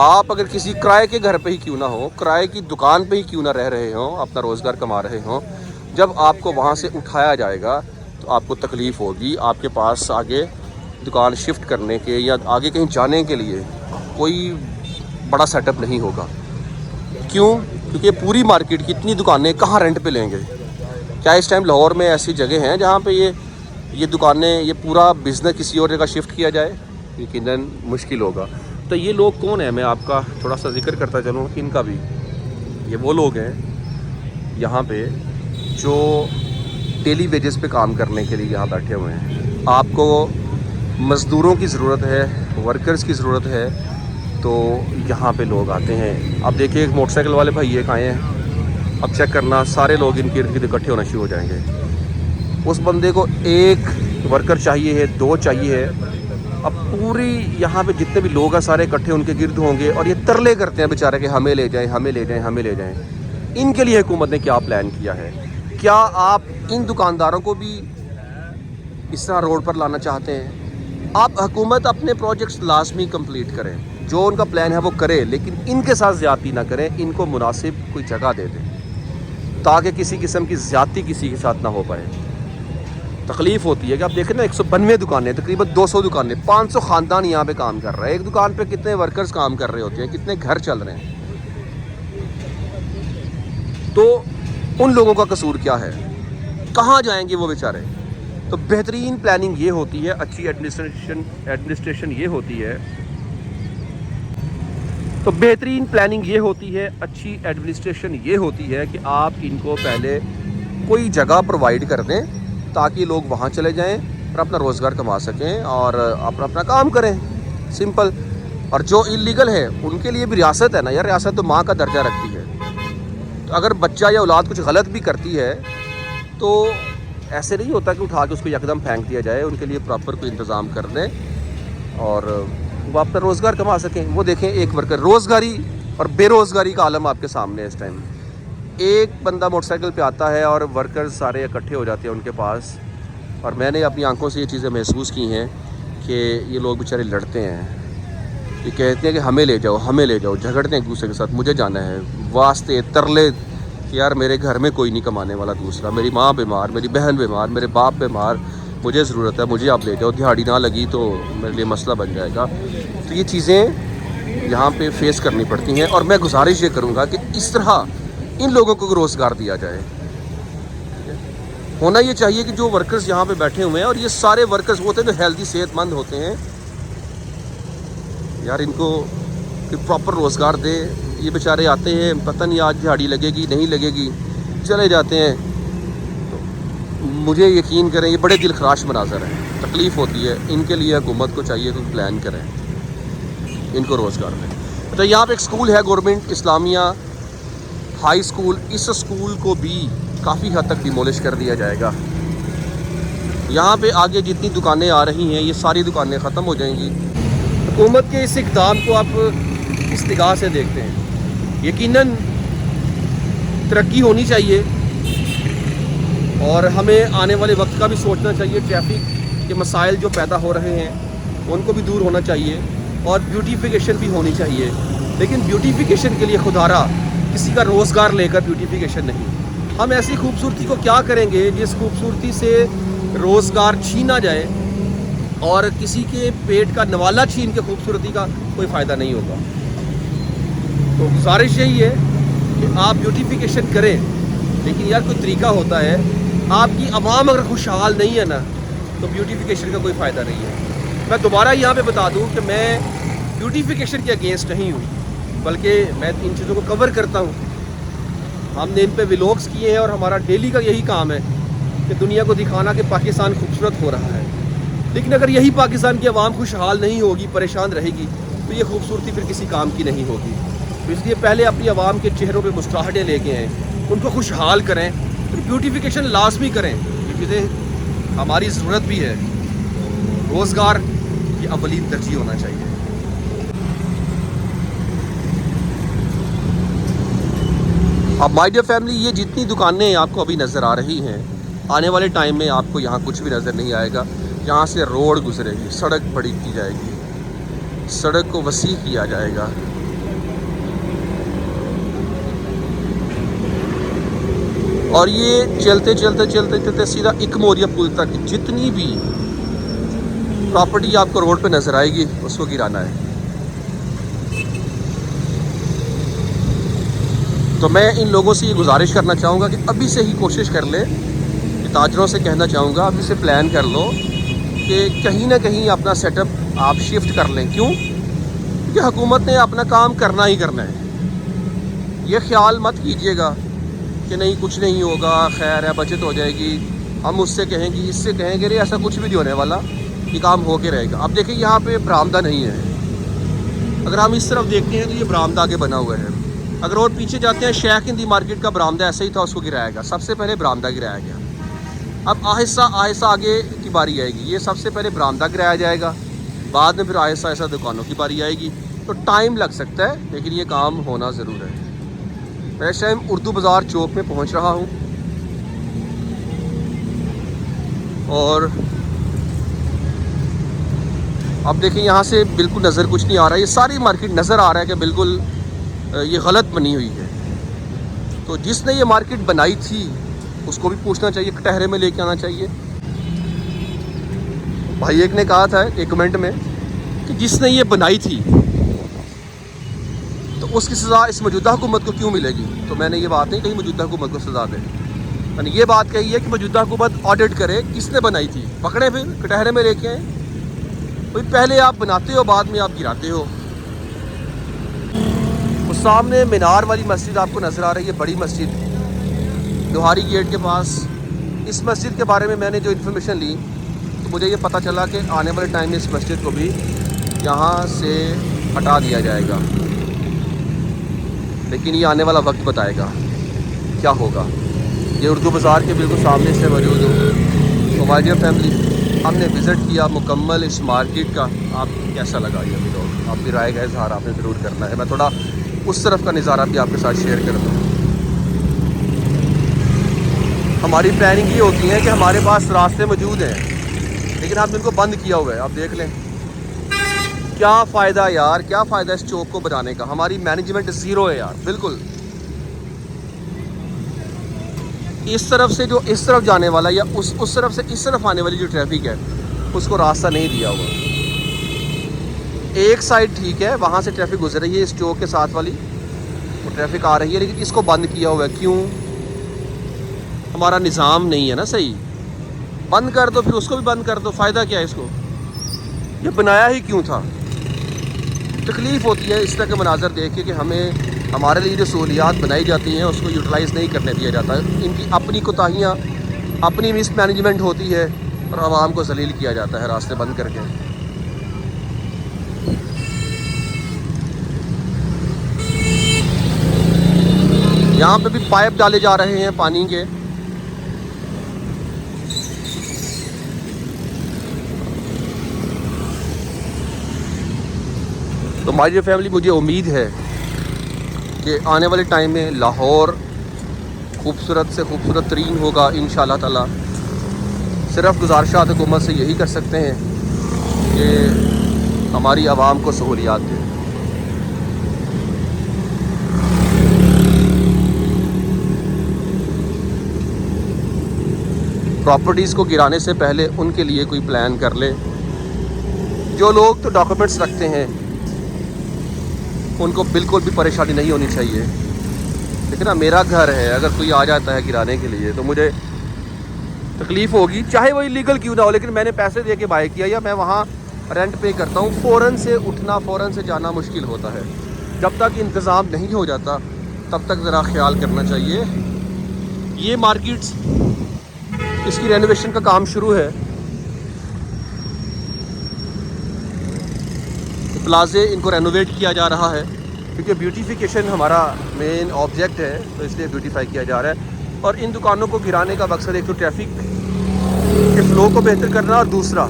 آپ اگر کسی کرائے کے گھر پہ ہی کیوں نہ ہو, کرائے کی دکان پہ ہی کیوں نہ رہ رہے ہوں, اپنا روزگار کما رہے ہوں, جب آپ کو وہاں سے اٹھایا جائے گا تو آپ کو تکلیف ہوگی. آپ کے پاس آگے دکان شفٹ کرنے کے یا آگے کہیں جانے کے لیے کوئی بڑا سیٹ اپ نہیں ہوگا. کیوں؟ کیونکہ پوری مارکیٹ کی اتنی دکانیں کہاں رینٹ پہ لیں گے؟ کیا اس ٹائم لاہور میں ایسی جگہ ہیں جہاں پہ یہ دکانیں, یہ پورا بزنس کسی اور جگہ شفٹ کیا جائے؟ یقیناً مشکل ہوگا. تو یہ لوگ کون ہیں, میں آپ کا تھوڑا سا ذکر کرتا چلوں ان کا بھی. یہ وہ لوگ ہیں یہاں پہ جو ڈیلی ویجز پہ کام کرنے کے لیے یہاں بیٹھے ہوئے ہیں. آپ کو مزدوروں کی ضرورت ہے, ورکرز کی ضرورت ہے, تو یہاں پہ لوگ آتے ہیں. اب دیکھیے ایک موٹر سائیکل والے بھائی ایک آئے ہیں, اب چیک کرنا سارے لوگ ان کے ارد گرد اکٹھے ہونا شروع ہو جائیں گے. اس بندے کو ایک ورکر چاہیے ہے, 2 چاہیے ہے. اب پوری یہاں پہ جتنے بھی لوگ ہیں سارے اکٹھے ان کے گرد ہوں گے اور یہ ترلے کرتے ہیں بیچارے کہ ہمیں لے جائیں, ہمیں لے جائیں, ہمیں لے جائیں. ان کے لیے حکومت نے کیا پلان کیا ہے؟ کیا آپ ان دکانداروں کو بھی اس طرح روڈ پر لانا چاہتے ہیں؟ آپ حکومت اپنے پروجیکٹس لازمی کمپلیٹ کریں, جو ان کا پلان ہے وہ کرے, لیکن ان کے ساتھ زیادتی نہ کریں. ان کو مناسب کوئی جگہ دے دیں تاکہ کسی قسم کی زیادتی کسی کے ساتھ نہ ہو پائے. تکلیف ہوتی ہے کہ آپ دیکھیں نا 192 دکانیں, تقریباً 200 دکانیں, 500 خاندان یہاں پہ کام کر رہا ہے. ایک دکان پہ کتنے ورکرز کام کر رہے ہوتے ہیں, کتنے گھر چل رہے ہیں. تو ان لوگوں کا قصور کیا ہے؟ کہاں جائیں گے وہ بیچارے؟ تو بہترین پلاننگ یہ ہوتی ہے, اچھی ایڈمنسٹریشن یہ ہوتی ہے, تو بہترین پلاننگ یہ ہوتی ہے, اچھی ایڈمنسٹریشن یہ ہوتی ہے کہ آپ ان کو پہلے کوئی جگہ پرووائڈ کر دیں تاکہ لوگ وہاں چلے جائیں اور اپنا روزگار کما سکیں اور اپنا کام کریں. سمپل. اور جو انلیگل ہے ان کے لیے بھی ریاست ہے نا یار, ریاست تو ماں کا درجہ رکھتی ہے. تو اگر بچہ یا اولاد کچھ غلط بھی کرتی ہے تو ایسے نہیں ہوتا کہ اٹھا کے اس کو یکدم پھینک دیا جائے. ان کے لیے پراپر کوئی انتظام کر دیں اور وہ اپنا روزگار کما سکیں. وہ دیکھیں ایک ورکر, روزگاری اور بے روزگاری کا عالم آپ کے سامنے ہے اس ٹائم. ایک بندہ موٹر سائیکل پہ آتا ہے اور ورکرز سارے اکٹھے ہو جاتے ہیں ان کے پاس, اور میں نے اپنی آنکھوں سے یہ چیزیں محسوس کی ہیں کہ یہ لوگ بیچارے لڑتے ہیں. یہ کہتے ہیں کہ ہمیں لے جاؤ, ہمیں لے جاؤ, جھگڑتے ہیں ایک دوسرے کے ساتھ, مجھے جانا ہے, واسطے ترلے کہ یار میرے گھر میں کوئی نہیں کمانے والا دوسرا, میری ماں بیمار, میری بہن بیمار, میرے باپ بیمار, مجھے ضرورت ہے, مجھے آپ لے جاؤ, دیہاڑی نہ لگی تو میرے لیے مسئلہ بن جائے گا. تو یہ چیزیں یہاں پہ فیس کرنی پڑتی ہیں, اور میں گزارش یہ کروں گا کہ اس طرح ان لوگوں کو روزگار دیا جائے. ہونا یہ چاہیے کہ جو ورکرز یہاں پہ بیٹھے ہوئے ہیں, اور یہ سارے ورکرز ہوتے ہیں جو ہیلدی صحت مند ہوتے ہیں, یار ان کو پراپر روزگار دے. یہ بیچارے آتے ہیں, پتہ نہیں آج دیہاڑی لگے گی نہیں لگے گی, چلے جاتے ہیں. مجھے یقین کریں یہ بڑے دل خراش مناظر ہیں, تکلیف ہوتی ہے. ان کے لیے حکومت کو چاہیے کہ پلان کریں, ان کو روزگار دیں. تو یہاں پہ ایک سکول ہے گورنمنٹ اسلامیہ ہائی سکول, اس سکول کو بھی کافی حد تک ڈیمولش کر دیا جائے گا. یہاں پہ آگے جتنی دکانیں آ رہی ہیں یہ ساری دکانیں ختم ہو جائیں گی. حکومت کے اس اقدام کو آپ اس نگاہ سے دیکھتے ہیں, یقیناً ترقی ہونی چاہیے اور ہمیں آنے والے وقت کا بھی سوچنا چاہیے. ٹریفک کے مسائل جو پیدا ہو رہے ہیں ان کو بھی دور ہونا چاہیے, اور بیوٹیفیکیشن بھی ہونی چاہیے. لیکن بیوٹیفیکیشن کے لیے خدارا کسی کا روزگار لے کر بیوٹیفیکیشن نہیں. ہم ایسی خوبصورتی کو کیا کریں گے جس خوبصورتی سے روزگار چھینا جائے, اور کسی کے پیٹ کا نوالا چھین کے خوبصورتی کا کوئی فائدہ نہیں ہوگا. تو گزارش یہی ہے کہ آپ بیوٹیفیکیشن کریں, لیکن یار کوئی طریقہ ہوتا ہے. آپ کی عوام اگر خوشحال نہیں ہے نا تو بیوٹیفیکیشن کا کوئی فائدہ نہیں ہے. میں دوبارہ یہاں پہ بتا دوں کہ میں بیوٹیفیکیشن کے اگینسٹ نہیں ہوں, بلکہ میں ان چیزوں کو کور کرتا ہوں. ہم نے ان پہ ولاگس کیے ہیں اور ہمارا ڈیلی کا یہی کام ہے کہ دنیا کو دکھانا کہ پاکستان خوبصورت ہو رہا ہے. لیکن اگر یہی پاکستان کی عوام خوشحال نہیں ہوگی, پریشان رہے گی, تو یہ خوبصورتی پھر کسی کام کی نہیں ہوگی. تو اس لیے پہلے اپنی عوام کے چہروں پہ مسکراہٹیں لے کے آئیں, ان کو خوشحال کریں, پھر بیوٹیفیکیشن لازمی کریں. یہ چیزیں ہماری ضرورت بھی ہے. روزگار یہ اولین ترجیح ہونا چاہیے. اب مائی ڈیئر فیملی, یہ جتنی دکانیں آپ کو ابھی نظر آ رہی ہیں, آنے والے ٹائم میں آپ کو یہاں کچھ بھی نظر نہیں آئے گا. یہاں سے روڈ گزرے گی، سڑک بڑی کی جائے گی، سڑک کو وسیع کیا جائے گا. اور یہ چلتے چلتے چلتے چلتے سیدھا اکموریا پل تک جتنی بھی پراپرٹی آپ کو روڈ پہ نظر آئے گی اس کو گرانا ہے. تو میں ان لوگوں سے یہ گزارش کرنا چاہوں گا کہ ابھی سے ہی کوشش کر لیں. تاجروں سے کہنا چاہوں گا ابھی سے پلان کر لو کہ کہیں نہ کہیں اپنا سیٹ اپ آپ شفٹ کر لیں. کیوں؟ کیونکہ حکومت نے اپنا کام کرنا ہی کرنا ہے. یہ خیال مت کیجیے گا کہ نہیں کچھ نہیں ہوگا، خیر ہے، بچت ہو جائے گی. ہم اس سے کہیں گے، اس سے کہیں گے، ایسا کچھ بھی نہیں ہونے والا، یہ کام ہو کے رہے گا. اب دیکھیں یہاں پہ برآمدہ نہیں ہے. اگر ہم اس طرف دیکھتے ہیں تو یہ برآمدہ آگے بنا ہوا ہے. اگر اور پیچھے جاتے ہیں شیخ ہندی مارکیٹ کا برآمدہ ایسا ہی تھا، اس کو گرایا گیا. سب سے پہلے برآمدہ گرایا گیا. اب آہستہ آہستہ آگے کی باری آئے گی. یہ سب سے پہلے برآمدہ گرایا جائے گا، بعد میں پھر آہستہ آہستہ دکانوں کی باری آئے گی. تو ٹائم لگ سکتا ہے لیکن یہ کام ہونا ضرور ہے. میں اس ٹائم اردو بازار چوک میں پہنچ رہا ہوں اور اب دیکھیں یہاں سے بالکل نظر کچھ نہیں آ رہا. یہ ساری مارکیٹ نظر آ رہا ہے کہ بالکل یہ غلط بنی ہوئی ہے. تو جس نے یہ مارکیٹ بنائی تھی اس کو بھی پوچھنا چاہیے، کٹہرے میں لے کے آنا چاہیے. بھائی ایک نے کہا تھا ایک کمنٹ میں کہ جس نے یہ بنائی تھی تو اس کی سزا اس موجودہ حکومت کو کیوں ملے گی. تو میں نے یہ بات نہیں کہی موجودہ حکومت کو سزا دے. میں نے یہ بات کہی ہے کہ موجودہ حکومت آڈٹ کرے کس نے بنائی تھی، پکڑے پھر کٹہرے میں لے کے آئیں. بھائی پہلے آپ بناتے ہو، بعد میں آپ گراتے ہو. وہ سامنے مینار والی مسجد آپ کو نظر آ رہی ہے، بڑی مسجد لوہاری گیٹ کے پاس. اس مسجد کے بارے میں میں نے جو انفارمیشن لی تو مجھے یہ پتہ چلا کہ آنے والے ٹائم میں اس مسجد کو بھی یہاں سے ہٹا دیا جائے گا. لیکن یہ آنے والا وقت بتائے گا کیا ہوگا. یہ اردو بازار کے بالکل سامنے سے موجود ہوں. تو مائی ڈیئر فیملی، ہم نے وزٹ کیا مکمل اس مارکیٹ کا. آپ کیسا لگا یہ ویڈیو؟ آپ کی رائے کا اظہار آپ نے ضرور کرنا ہے. میں تھوڑا اس طرف کا نظارہ بھی آپ کے ساتھ شیئر کر دوں. ہماری پلاننگ یہ ہوتی ہے کہ ہمارے پاس راستے موجود ہیں لیکن ہم ان کو بند کیا ہوا ہے. آپ دیکھ لیں کیا فائدہ یار، کیا فائدہ اس چوک کو بنانے کا. ہماری مینجمنٹ زیرو ہے یار، بالکل. اس طرف سے جو اس طرف جانے والا یا اس طرف سے اس طرف آنے والی جو ٹریفک ہے اس کو راستہ نہیں دیا ہوا. ایک سائڈ ٹھیک ہے، وہاں سے ٹریفک گزر رہی ہے، اس چوک کے ساتھ والی وہ ٹریفک آ رہی ہے، لیکن اس کو بند کیا ہوا ہے. کیوں؟ ہمارا نظام نہیں ہے نا صحیح. بند کر دو، پھر اس کو بھی بند کر دو. فائدہ کیا ہے اس کو؟ یہ بنایا ہی کیوں تھا؟ تکلیف ہوتی ہے اس طرح کے مناظر دیکھ کے کہ ہمیں ہمارے لیے جو سہولیات بنائی جاتی ہیں اس کو یوٹیلائز نہیں کرنے دیا جاتا. ان کی اپنی کوتاہیاں، اپنی مس مینجمنٹ ہوتی ہے اور عوام کو ذلیل کیا جاتا ہے راستے بند کر کے. یہاں پہ بھی پائپ ڈالے جا رہے ہیں پانی کے. تو مائی ڈیئر فیملی، مجھے امید ہے کہ آنے والے ٹائم میں لاہور خوبصورت سے خوبصورت ترین ہوگا انشاءاللہ تعالی. صرف گزارشات حکومت سے یہی کر سکتے ہیں کہ ہماری عوام کو سہولیات دیں. پراپرٹیز کو گرانے سے پہلے ان کے لیے کوئی پلان کر لے. جو لوگ تو ڈاکومنٹس رکھتے ہیں ان کو بالکل بھی پریشانی نہیں ہونی چاہیے. لیکن میرا گھر ہے، اگر کوئی آ جاتا ہے گرانے کے لیے تو مجھے تکلیف ہوگی، چاہے وہ لیگل کیوں نہ ہو. لیکن میں نے پیسے دے کے بائی کیا یا میں وہاں رینٹ پے کرتا ہوں. فوراً سے اٹھنا، فوراً سے جانا مشکل ہوتا ہے. جب تک انتظام نہیں ہو جاتا تب تک ذرا خیال کرنا چاہیے. یہ مارکیٹس، اس کی رینوویشن کا کام شروع ہے. پلازے ان کو رینوویٹ کیا جا رہا ہے کیونکہ بیوٹیفیکیشن ہمارا مین آبجیکٹ ہے، تو اس لیے بیوٹیفائی کیا جا رہا ہے. اور ان دکانوں کو گرانے کا مقصد ایک تو ٹریفک کے فلو کو بہتر کرنا، اور دوسرا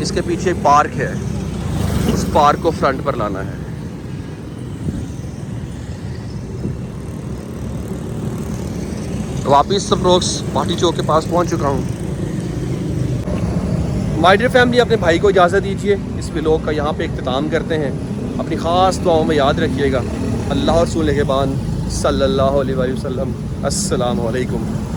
اس کے پیچھے ایک پارک ہے، اس پارک کو فرنٹ پر لانا ہے. واپس اپروکس پارٹی چوک کے پاس پہنچ چکا ہوں. مائی ڈیئر فیملی، اپنے بھائی کو اجازت دیجیے، اس ولاگ کا یہاں پہ اختتام کرتے ہیں. اپنی خاص دعاؤں میں یاد رکھیے گا. اللہ اور رسول نگہبان صلی اللہ علیہ وسلم. السلام علیکم.